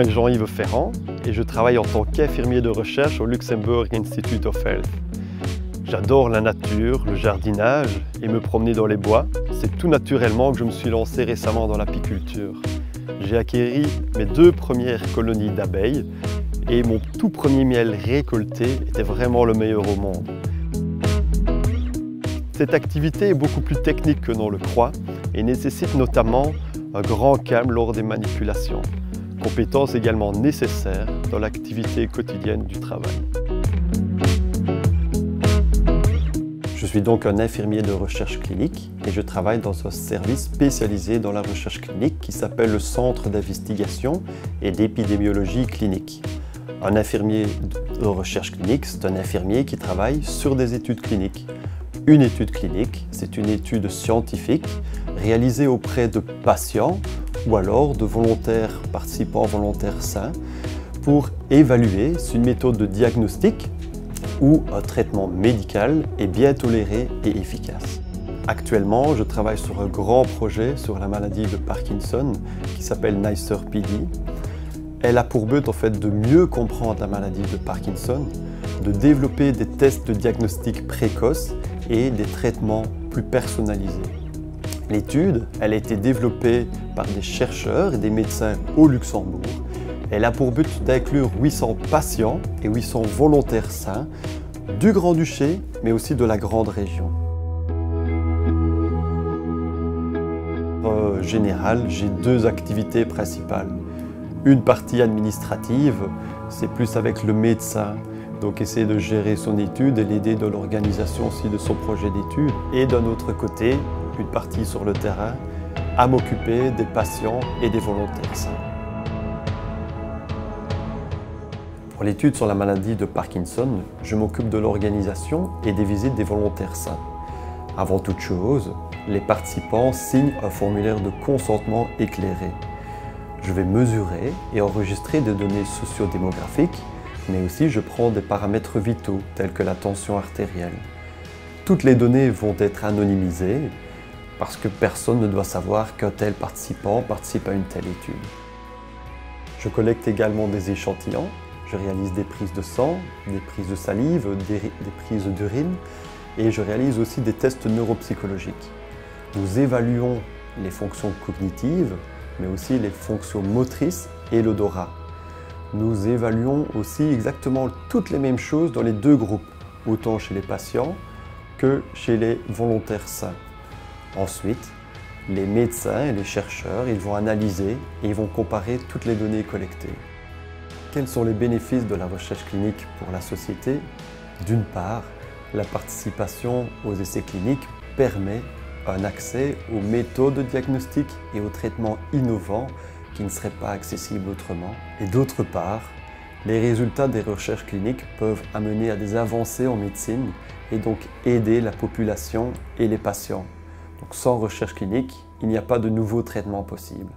m'appelle Jean-Yves Ferrand et je travaille en tant qu'infirmier de recherche au Luxembourg Institute of Health. J'adore la nature, le jardinage et me promener dans les bois. C'est tout naturellement que je me suis lancé récemment dans l'apiculture. J'ai acquéri mes 2 premières colonies d'abeilles et mon tout premier miel récolté était vraiment le meilleur au monde. Cette activité est beaucoup plus technique que l'on le croit et nécessite notamment un grand calme lors des manipulations, compétence également nécessaire dans l'activité quotidienne du travail. Je suis donc un infirmier de recherche clinique et je travaille dans un service spécialisé dans la recherche clinique qui s'appelle le Centre d'investigation et d'épidémiologie clinique. Un infirmier de recherche clinique, c'est un infirmier qui travaille sur des études cliniques. Une étude clinique, c'est une étude scientifique réalisée auprès de patients ou alors de volontaires participants volontaires sains pour évaluer si une méthode de diagnostic ou un traitement médical est bien toléré et efficace. Actuellement, je travaille sur un grand projet sur la maladie de Parkinson qui s'appelle NICER-PD. Elle a pour but en fait de mieux comprendre la maladie de Parkinson, de développer des tests de diagnostic précoces et des traitements plus personnalisés. L'étude, elle a été développée par des chercheurs et des médecins au Luxembourg. Elle a pour but d'inclure 800 patients et 800 volontaires sains du Grand-Duché, mais aussi de la Grande Région. En général, j'ai 2 activités principales. Une partie administrative, c'est plus avec le médecin, donc essayer de gérer son étude et l'aider dans l'organisation aussi de son projet d'étude. Et d'un autre côté, une partie sur le terrain, à m'occuper des patients et des volontaires sains. Pour l'étude sur la maladie de Parkinson, je m'occupe de l'organisation et des visites des volontaires sains. Avant toute chose, les participants signent un formulaire de consentement éclairé. Je vais mesurer et enregistrer des données sociodémographiques, mais aussi je prends des paramètres vitaux tels que la tension artérielle. Toutes les données vont être anonymisées parce que personne ne doit savoir qu'un tel participant participe à une telle étude. Je collecte également des échantillons. Je réalise des prises de sang, des prises de salive, des prises d'urine et je réalise aussi des tests neuropsychologiques. Nous évaluons les fonctions cognitives, mais aussi les fonctions motrices et l'odorat. Nous évaluons aussi exactement toutes les mêmes choses dans les 2 groupes, autant chez les patients que chez les volontaires sains. Ensuite, les médecins et les chercheurs, ils vont analyser et ils vont comparer toutes les données collectées. Quels sont les bénéfices de la recherche clinique pour la société? D'une part, la participation aux essais cliniques permet un accès aux méthodes de diagnostic et aux traitements innovants qui ne seraient pas accessibles autrement. Et d'autre part, les résultats des recherches cliniques peuvent amener à des avancées en médecine et donc aider la population et les patients. Donc sans recherche clinique, il n'y a pas de nouveaux traitements possibles.